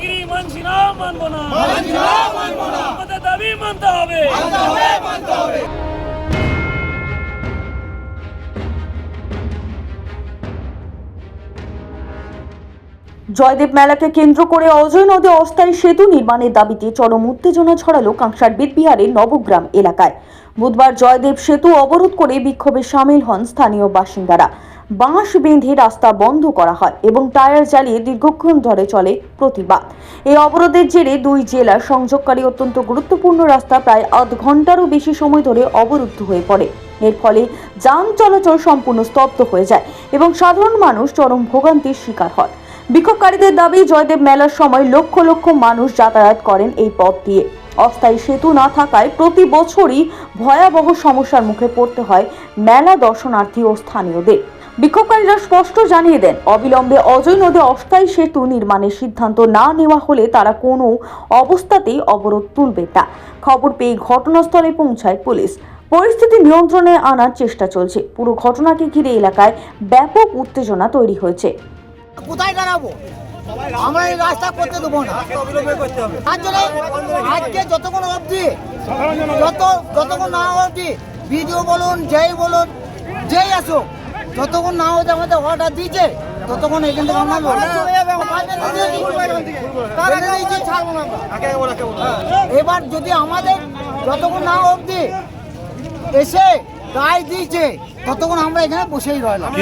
দাদাগিরি মানছি না, মানবো না, আমাদের দাবি মানতে হবে। জয়দেব মেলাকে কেন্দ্র করে অজয় নদে অস্থায়ী সেতু নির্মাণের দাবিতে চরম উত্তেজনা ছড়ালো কাংসার বেতবিহারের নবগ্রাম এলাকায়। বুধবার জয়দেব সেতু অবরোধ করে বিক্ষোভে সামিল হন স্থানীয় বাসিন্দারা। বাঁশ বেঁধে রাস্তা বন্ধ করা হয় এবং টায়ার জ্বালিয়ে দীর্ঘক্ষণ ধরে চলে প্রতিবাদ। এই অবরোধের জেরে দুই জেলার সংযোগকারী অত্যন্ত গুরুত্বপূর্ণ রাস্তা প্রায় আধ ঘন্টারও বেশি সময় ধরে অবরুদ্ধ হয়ে পড়ে। এর ফলে যান চলাচল সম্পূর্ণ স্তব্ধ হয়ে যায় এবং সাধারণ মানুষ চরম ভোগান্তির শিকার হয়। বিক্ষোভকারীদের দাবি, জয়দেব মেলার সময় লক্ষ লক্ষ মানুষ যাতায়াত করেন এই পথ দিয়ে। অস্থায়ী সেতু না থাকায় প্রতি বছরই ভয়াবহ সমস্যার মুখে পড়তে হয় মেলা দর্শনার্থী ও স্থানীয়দের। বিক্ষোভকারীরা স্পষ্ট জানিয়ে দেন, অবিলম্বে অজয় নদে অস্থায়ী সেতু নির্মাণের সিদ্ধান্ত না নেওয়া হলে তারা কোনো অবস্থাতেই অবরোধ তুলবে না। খবর পেয়ে ঘটনাস্থলে পৌঁছায় পুলিশ। পরিস্থিতি নিয়ন্ত্রণে আনার চেষ্টা চলছে। পুরো ঘটনাকে ঘিরে এলাকায় ব্যাপক উত্তেজনা তৈরি হয়েছে। কোথায় দাঁড়াবো? আমরা এই রাস্তা করতে দেবো না। আজকে যতক্ষণ অবধি যতক্ষণ না অবধি ভিডিও বলুন, যেই আসুক, যতক্ষণ না হতে আমাদের অর্ডার দিয়েছে ততক্ষণ এখান থেকে আমরা এবার যদি আমাদের যতক্ষণ না অবধি এসে রায় দিয়েছে ততক্ষণ আমরা এখানে বসেই রইলাম।